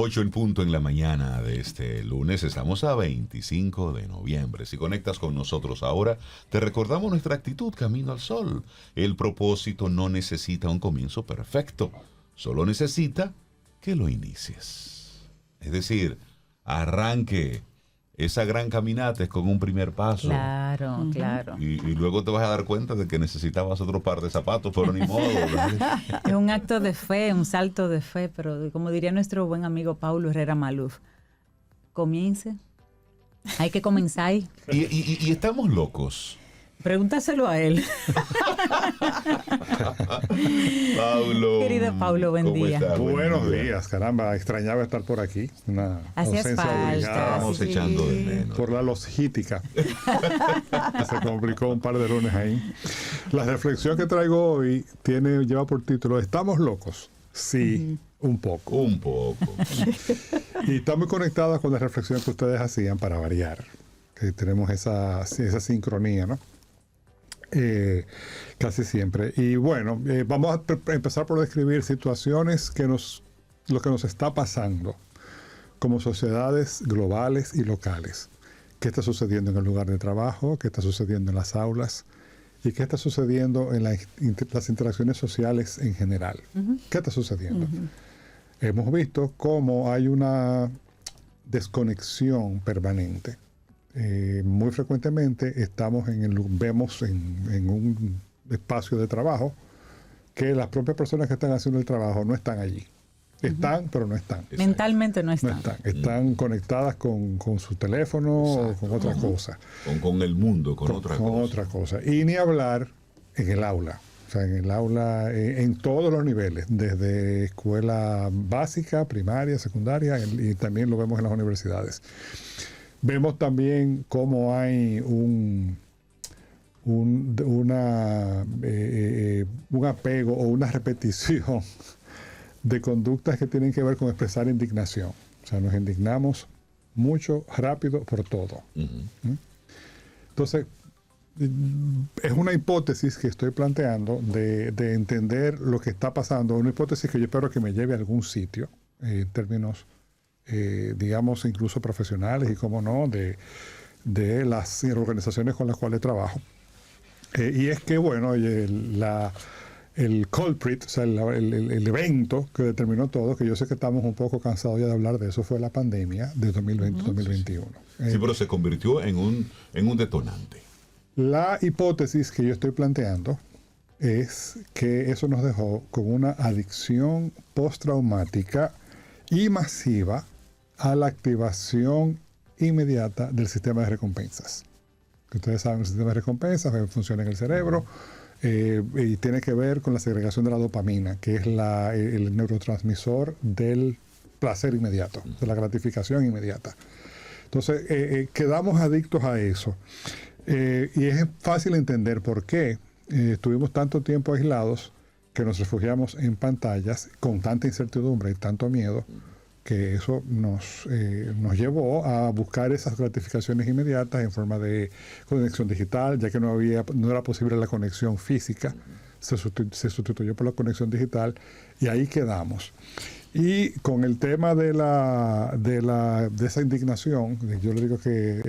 8 en punto en la mañana de este lunes. Estamos a 25 de noviembre. Si conectas con nosotros ahora, te recordamos nuestra actitud camino al sol. El propósito no necesita un comienzo perfecto, solo necesita que lo inicies. Es decir, arranque. Esa gran caminata es con un primer paso. Claro, claro. Y luego te vas a dar cuenta de que necesitabas otro par de zapatos, pero ni modo. Es un acto de fe, un salto de fe, pero como diría nuestro buen amigo Paulo Herrera Maluf, comience. Hay que comenzar ahí. Y estamos locos. Pregúntaselo a él. Paulo. Querido Paulo, buen día. Estás? Buenos días, caramba, extrañaba estar por aquí. Una Hacías ausencia falta. obligada. Estábamos Sí. echando de menos. Por la logística. Se complicó un par de lunes ahí. La reflexión que traigo hoy lleva por título ¿Estamos locos? Sí, un poco. Un poco. Y está muy conectada con la reflexión que ustedes hacían para variar. Que tenemos esa sincronía, ¿no? Casi siempre. Y bueno, vamos a empezar por describir situaciones lo que nos está pasando como sociedades globales y locales. ¿Qué está sucediendo en el lugar de trabajo? ¿Qué está sucediendo en las aulas? ¿Y qué está sucediendo en las interacciones sociales en general? ¿Qué está sucediendo? Hemos visto cómo hay una desconexión permanente. Muy frecuentemente vemos en un espacio de trabajo que las propias personas que están haciendo el trabajo no están allí. Están, pero no están. Mentalmente no están. Están conectadas con su teléfono. Exacto. O con otra cosa. Con el mundo, con otra cosa. Y ni hablar en el aula. O sea, en el aula, en todos los niveles, desde escuela básica, primaria, secundaria, y también lo vemos en las universidades. Vemos también cómo hay un apego o una repetición de conductas que tienen que ver con expresar indignación. O sea, nos indignamos mucho, rápido, por todo. Entonces, es una hipótesis que estoy planteando de entender lo que está pasando, una hipótesis que yo espero que me lleve a algún sitio, en términos digamos, incluso profesionales y, como no, de las organizaciones con las cuales trabajo. Y es que, bueno, el culprit, o sea, el evento que determinó todo, que yo sé que estamos un poco cansados ya de hablar de eso, fue la pandemia de 2020-2021. Sí, pero se convirtió en un detonante. La hipótesis que yo estoy planteando es que eso nos dejó con una adicción postraumática y masiva a la activación inmediata del sistema de recompensas. Que ustedes saben, el sistema de recompensas funciona en el cerebro y tiene que ver con la segregación de la dopamina, que es el neurotransmisor del placer inmediato, de la gratificación inmediata. Entonces, quedamos adictos a eso. Y es fácil entender por qué estuvimos tanto tiempo aislados, que nos refugiamos en pantallas con tanta incertidumbre y tanto miedo, que eso nos llevó a buscar esas gratificaciones inmediatas en forma de conexión digital, ya que no era posible la conexión física, se sustituyó por la conexión digital, y ahí quedamos. Y con el tema de esa indignación, yo le digo que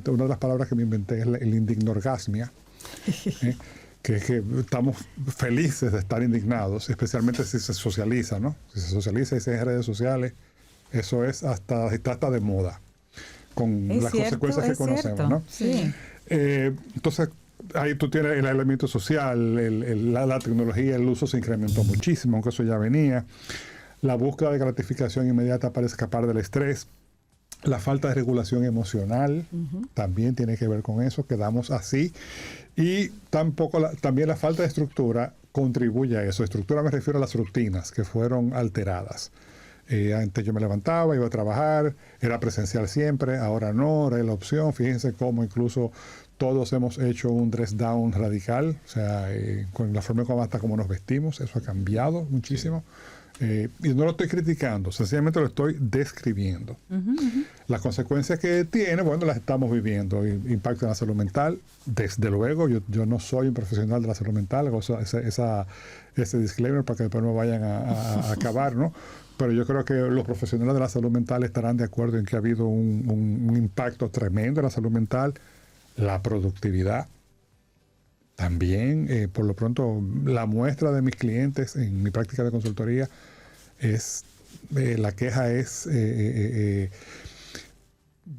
una de las palabras que me inventé es el indignorgasmia, que es que estamos felices de estar indignados, especialmente si se socializa, ¿no? Si se socializa y se en redes sociales, eso está hasta de moda, con las consecuencias que conocemos, ¿no? Sí. Entonces, ahí tú tienes el elemento social, la tecnología, el uso se incrementó muchísimo, aunque eso ya venía. La búsqueda de gratificación inmediata para escapar del estrés. La falta de regulación emocional también tiene que ver con eso, quedamos así. Y también la falta de estructura contribuye a eso. Estructura me refiero a las rutinas que fueron alteradas. Antes yo me levantaba, iba a trabajar, era presencial siempre, ahora no, ahora hay la opción. Fíjense cómo incluso todos hemos hecho un dress down radical, o sea, con la forma hasta como nos vestimos, eso ha cambiado muchísimo. Y no lo estoy criticando, sencillamente lo estoy describiendo. Las consecuencias que tiene, bueno, las estamos viviendo. Impacto en la salud mental, desde luego. Yo no soy un profesional de la salud mental, hago ese disclaimer para que después no vayan a acabar, ¿no? Pero yo creo que los profesionales de la salud mental estarán de acuerdo en que ha habido un impacto tremendo en la salud mental, la productividad. También, por lo pronto, la muestra de mis clientes en mi práctica de consultoría es, la queja es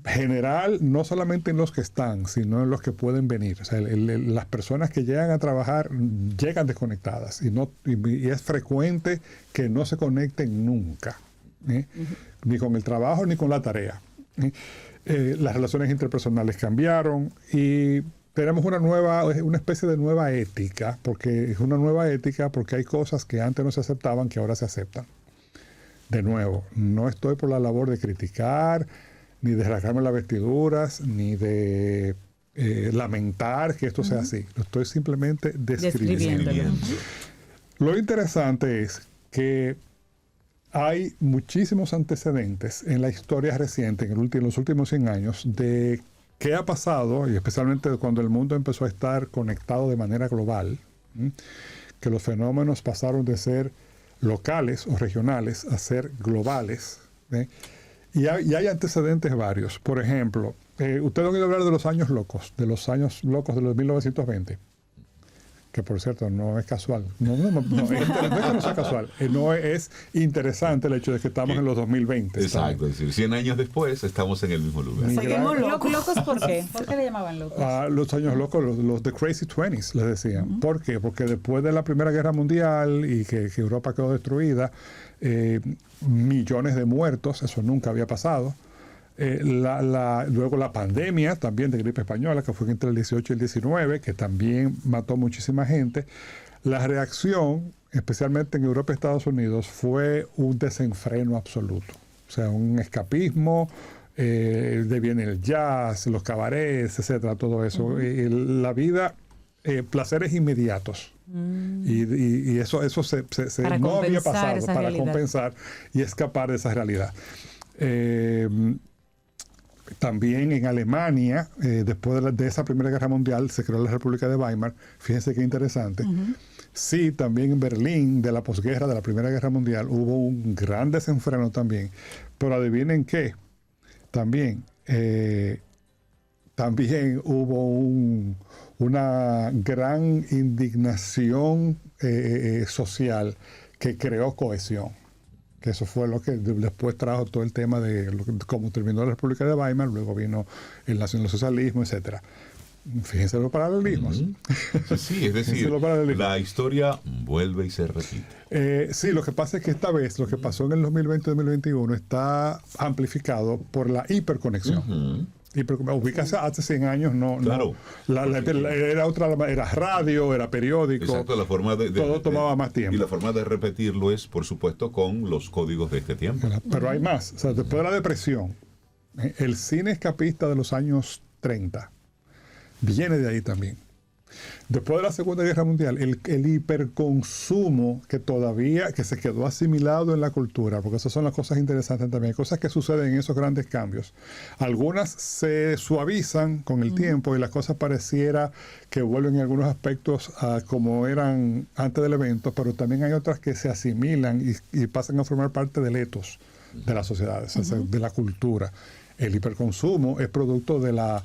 general, no solamente en los que están, sino en los que pueden venir. O sea, las personas que llegan a trabajar llegan desconectadas y es frecuente que no se conecten nunca, ni con el trabajo ni con la tarea. Las relaciones interpersonales cambiaron y tenemos una especie de nueva ética, porque es una nueva ética porque hay cosas que antes no se aceptaban que ahora se aceptan. De nuevo, no estoy por la labor de criticar, ni de rasgarme las vestiduras, ni de lamentar que esto sea así. Lo estoy simplemente describiendo. Lo interesante es que hay muchísimos antecedentes en la historia reciente, en los últimos 100 años, de qué ha pasado, y especialmente cuando el mundo empezó a estar conectado de manera global, que los fenómenos pasaron de ser locales o regionales a ser globales. Y hay antecedentes varios. Por ejemplo, ustedes han oído hablar de los años locos de los 1920. Que por cierto no es casual. No es que no sea casual. No es interesante el hecho de que estamos en los 2020. Exacto, es decir, 100 años después estamos en el mismo lugar. Seguimos locos. ¿Por qué? ¿Por qué le llamaban locos? Los años locos, los The Crazy 20s, les decían. ¿Por qué? Porque después de la Primera Guerra Mundial y que Europa quedó destruida, millones de muertos, eso nunca había pasado. Luego la pandemia también de gripe española, que fue entre el 18 y el 19, que también mató muchísima gente. La reacción, especialmente en Europa y Estados Unidos, fue un desenfreno absoluto. O sea, un escapismo, viene el jazz, los cabarets, etcétera, todo eso. Y la vida, placeres inmediatos. Y eso no había pasado para compensar y escapar de esa realidad. También en Alemania, después de esa Primera Guerra Mundial, se creó la República de Weimar. Fíjense qué interesante. Sí, también en Berlín, de la posguerra, de la Primera Guerra Mundial, hubo un gran desenfreno también. Pero adivinen qué, también hubo una gran indignación social que creó cohesión. Que eso fue lo que después trajo todo el tema de cómo terminó la República de Weimar, luego vino el nacionalsocialismo, etcétera. Fíjense los paralelismos. Sí, es decir, la historia vuelve y se repite. Sí, lo que pasa es que esta vez lo que pasó en el 2020-2021 está amplificado por la hiperconexión. Ubícase hace 100 años, claro. Era radio, era periódico. Exacto, la forma todo tomaba más tiempo. Y la forma de repetirlo es, por supuesto, con los códigos de este tiempo. Pero hay más. O sea, después de la depresión, el cine escapista de los años 30 viene de ahí también. Después de la Segunda Guerra Mundial, el hiperconsumo que se quedó asimilado en la cultura, porque esas son las cosas interesantes también, hay cosas que suceden en esos grandes cambios. Algunas se suavizan con el tiempo y las cosas pareciera que vuelven en algunos aspectos a como eran antes del evento, pero también hay otras que se asimilan y pasan a formar parte del ethos de las sociedades, o sea, de la cultura. El hiperconsumo es producto de la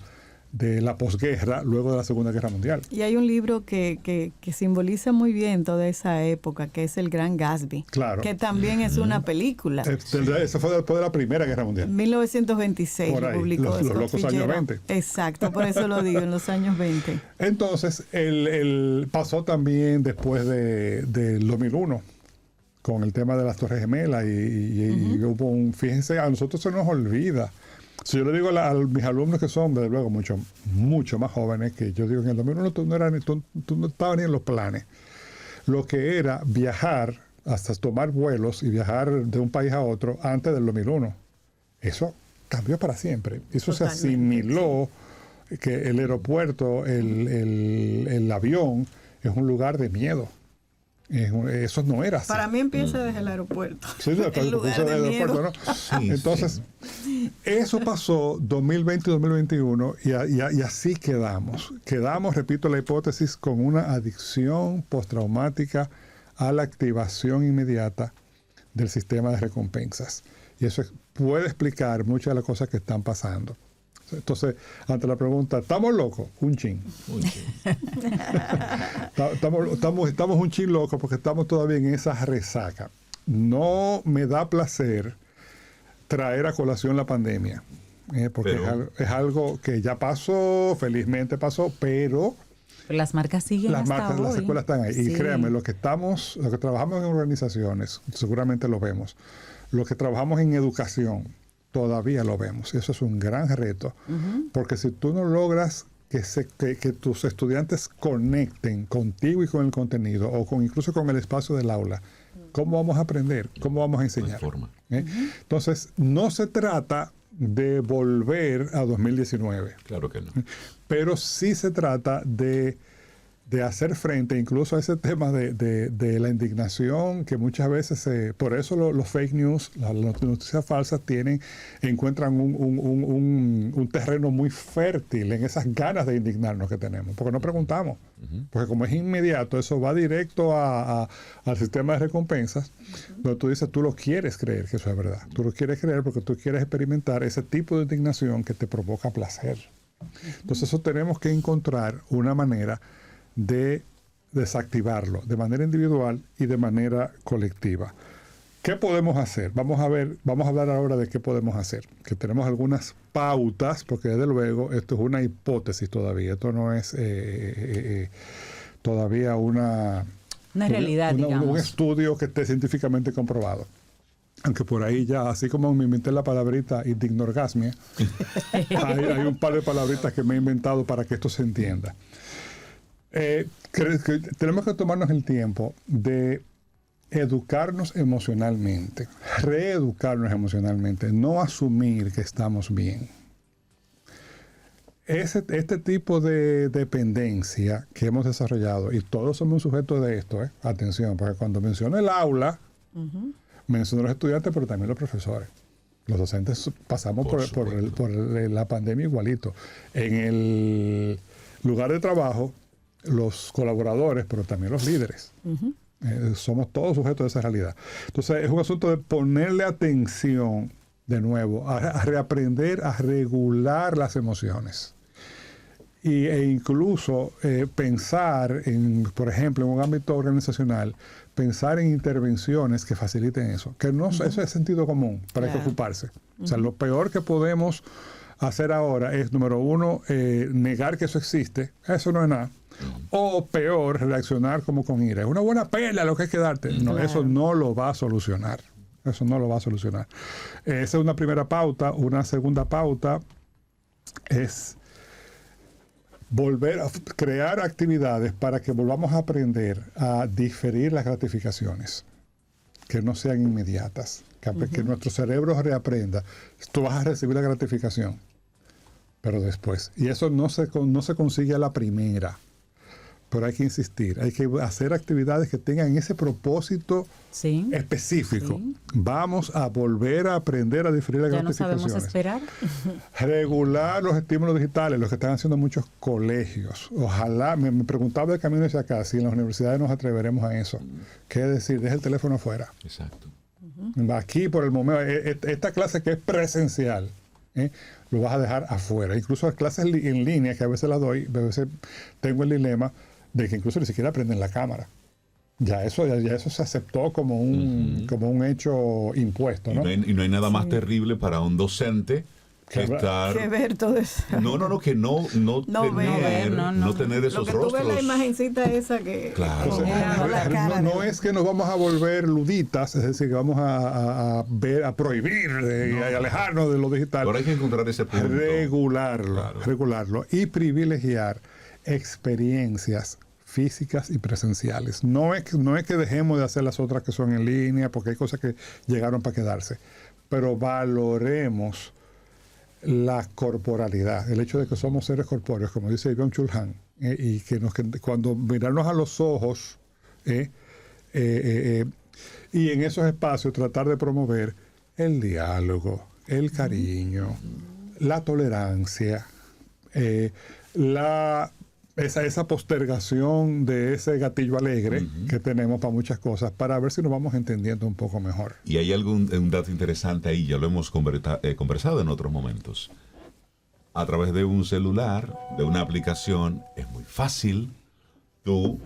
posguerra, luego de la Segunda Guerra Mundial. Y hay un libro que simboliza muy bien toda esa época, que es El Gran Gatsby, claro, que también es una película. Eso fue después de la Primera Guerra Mundial. 1926 por ahí, lo publicó los locos años 20. Exacto, por eso lo digo, en los años 20. Entonces, pasó también después del 2001, con el tema de las Torres Gemelas, y hubo fíjense, a nosotros se nos olvida. Si yo le digo a mis alumnos que son, desde luego, mucho más jóvenes, que yo digo, en el 2001 tú no estabas ni en los planes. Lo que era viajar, hasta tomar vuelos y viajar de un país a otro antes del 2001. Eso cambió para siempre. Eso totalmente se asimiló, que el aeropuerto, el avión, es un lugar de miedo. Eso no era así. Para mí empieza desde el aeropuerto. Sí, el lugar de miedo. ¿no? Sí, Entonces, eso pasó 2020 y 2021 y así quedamos. Quedamos, repito la hipótesis, con una adicción postraumática a la activación inmediata del sistema de recompensas. Y eso puede explicar muchas de las cosas que están pasando. Entonces, ante la pregunta, ¿estamos locos? Un chin. Estamos un chin locos porque estamos todavía en esa resaca. No me da placer traer a colación la pandemia, porque es algo que ya pasó, felizmente pasó, pero las marcas siguen hasta hoy. Las escuelas están ahí. Sí. Y créanme, los que trabajamos en organizaciones, seguramente lo vemos. Los que trabajamos en educación, todavía lo vemos. Eso es un gran reto, porque si tú no logras que tus estudiantes conecten contigo y con el contenido, o incluso con el espacio del aula, ¿cómo vamos a aprender? ¿Cómo vamos a enseñar? Entonces, no se trata de volver a 2019. Claro que no. Pero sí se trata de hacer frente incluso a ese tema de la indignación que muchas veces, por eso los fake news, las noticias falsas encuentran un terreno muy fértil en esas ganas de indignarnos que tenemos, porque no preguntamos, porque como es inmediato, eso va directo al sistema de recompensas, donde tú dices, tú lo quieres creer que eso es verdad, tú lo quieres creer porque tú quieres experimentar ese tipo de indignación que te provoca placer. Entonces eso tenemos que encontrar una manera de desactivarlo de manera individual y de manera colectiva. ¿Qué podemos hacer? Vamos a hablar ahora de qué podemos hacer. Que tenemos algunas pautas, porque desde luego esto es una hipótesis todavía. Esto no es todavía una realidad, digamos. Un estudio que esté científicamente comprobado. Aunque por ahí ya, así como me inventé la palabrita indignorgasmia, hay un par de palabritas que me he inventado para que esto se entienda. Tenemos que tomarnos el tiempo de educarnos emocionalmente, reeducarnos emocionalmente, no asumir que estamos bien. Este tipo de dependencia que hemos desarrollado, y todos somos sujetos de esto, atención, porque cuando menciono el aula, menciono los estudiantes, pero también los profesores. Los docentes pasamos por la pandemia igualito. En el lugar de trabajo, los colaboradores, pero también los líderes. Somos todos sujetos de esa realidad. Entonces, es un asunto de ponerle atención de nuevo, a reaprender a regular las emociones. E incluso pensar por ejemplo, en un ámbito organizacional, pensar en intervenciones que faciliten eso. Que no, eso es sentido común, para hay que ocuparse. O sea, lo peor que podemos hacer ahora es, número uno, negar que eso existe. Eso no es nada. O peor, reaccionar como con ira. Es una buena pela lo que hay que darte. No, eso no lo va a solucionar. Eso no lo va a solucionar. Esa es una primera pauta. Una segunda pauta es volver a crear actividades para que volvamos a aprender a diferir las gratificaciones, que no sean inmediatas, que nuestro cerebro reaprenda. Tú vas a recibir la gratificación, pero después. Y eso no se consigue a la primera. Pero hay que insistir, hay que hacer actividades que tengan ese propósito específico. Sí. Vamos a volver a aprender a diferir las gratificaciones. Ya no sabemos esperar. Regular los estímulos digitales, los que están haciendo muchos colegios. Ojalá, me preguntaba de camino hacia acá, si en las universidades nos atreveremos a eso. ¿Qué decir? Deja el teléfono afuera. Exacto. Aquí, por el momento, esta clase que es presencial, lo vas a dejar afuera. Incluso las clases en línea, que a veces las doy, a veces tengo el dilema de que incluso ni siquiera prenden la cámara. Ya eso se aceptó como un hecho impuesto, ¿no? Y no hay nada más terrible para un docente que ver todo eso. Que no tener esos rostros. Lo que rostros. tú ves la imagencita esa que... Claro. No es que nos vamos a volver luditas, es decir, que vamos a prohibir y alejarnos de lo digital. Pero hay que encontrar ese punto. Regularlo y privilegiar experiencias físicas y presenciales. No es que dejemos de hacer las otras que son en línea, porque hay cosas que llegaron para quedarse, pero valoremos la corporalidad, el hecho de que somos seres corpóreos, como dice Byung-Chul Han, y que cuando mirarnos a los ojos Y en esos espacios tratar de promover el diálogo, el cariño, la tolerancia, esa postergación de ese gatillo alegre que tenemos para muchas cosas, para ver si nos vamos entendiendo un poco mejor. Y hay un dato interesante ahí, ya lo hemos conversado en otros momentos. A través de un celular, de una aplicación, es muy fácil tú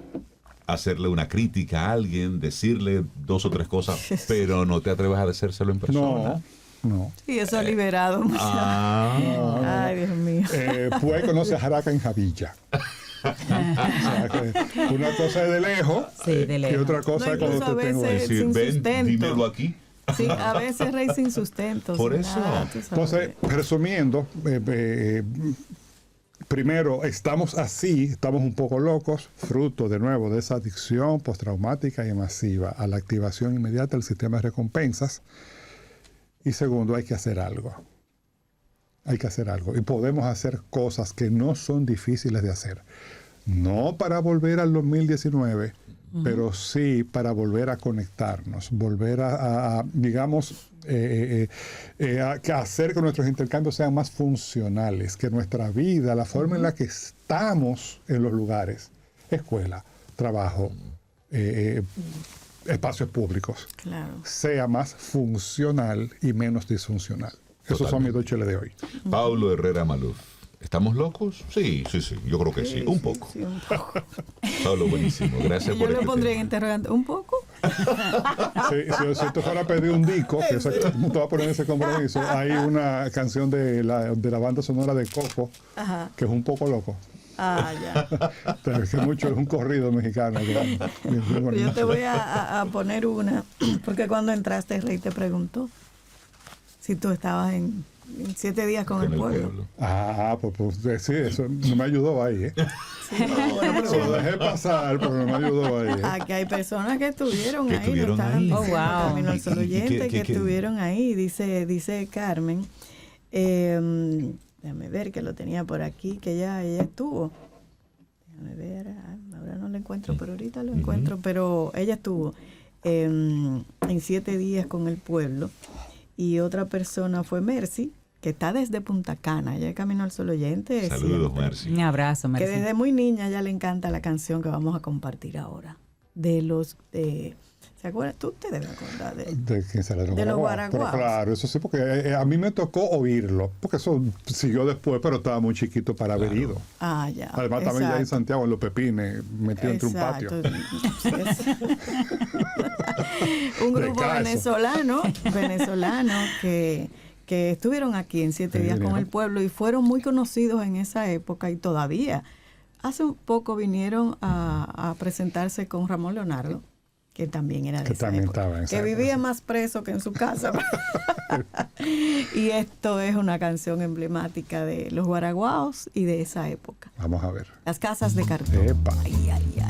hacerle una crítica a alguien, decirle 2 o 3 cosas, pero no te atreves a decírselo en persona. No. Sí, eso ha liberado mucho. Ay, Dios mío. Pues conoce a Jaraca en Javilla. O sea, que una cosa es de lejos, Sí, de lejos. y otra cosa es cuando incluso te a tengo ahí. veces Decir, sin ven, sustento. dímelo aquí. Sí, a veces rey sin sustento. Por sin eso. nada, tú sabes. Entonces, resumiendo, primero, estamos un poco locos, fruto de nuevo de esa adicción postraumática y masiva a la activación inmediata del sistema de recompensas. Y segundo, hay que hacer algo. Hay que hacer algo. Y podemos hacer cosas que no son difíciles de hacer. No para volver al 2019, pero sí para volver a conectarnos, volver a digamos, a hacer que nuestros intercambios sean más funcionales, que nuestra vida, la forma en la que estamos en los lugares, escuela, trabajo, espacios públicos, Claro. sea más funcional y menos disfuncional. Esos son mis 2 cheles de hoy. Paulo Herrera Maluf. ¿Estamos locos? Sí, yo creo que sí, un poco. Sí, un poco. Pablo, buenísimo, gracias Yo por le pondría en tema. interrogante, ¿un poco? Si tú fuera a pedir un disco, que te va a poner ese compromiso, hay una canción de la banda sonora de Coco, Ajá. que es un poco loco. Ah, ya. Pero es que mucho es un corrido mexicano. Yo te voy a poner una, porque cuando entraste, Rey te preguntó si tú estabas en 7 días con el pueblo. Pues sí, eso no me ayudó ahí, ¿eh? Sí, no, bueno, Se lo dejé pasar, pero no me ayudó ahí. aquí hay personas que estuvieron Que ahí, estuvieron no estaban ahí. diciendo, Oh, wow. Camino al Sol ¿Y oyente, qué- que estuvieron ahí, dice Carmen. Déjame ver que lo tenía por aquí, que ella estuvo. Déjame ver, ahora no lo encuentro, pero ahorita lo encuentro. Pero ella estuvo en 7 días con el pueblo. Y otra persona fue Mercy, que está desde Punta Cana, ella es Camino al Sol oyente. Saludos, siempre. Mercy. Un abrazo, Que Mercy. desde muy niña ya le encanta la canción que vamos a compartir ahora. ¿Se acuerdan? Tú te debes acordar ¿De quién será? De los Pero guaraguaos. claro, eso sí, porque a mí me tocó oírlo, porque eso siguió después, pero estaba muy chiquito para haber ido. Ah, ya. Además, también ya en Santiago, en Los Pepines, metido entre un patio. Sí, un grupo Descalzo. venezolano que estuvieron aquí en 7 días con el pueblo y fueron muy conocidos en esa época y todavía. Hace un poco vinieron a presentarse con Ramón Leonardo, que también era de Que esa también época, estaba en esa que época, vivía sí. más preso que en su casa. Y esto es una canción emblemática de los guaraguaos y de esa época. Vamos a ver. Las casas de cartón. Epa. Ay, ay, ay.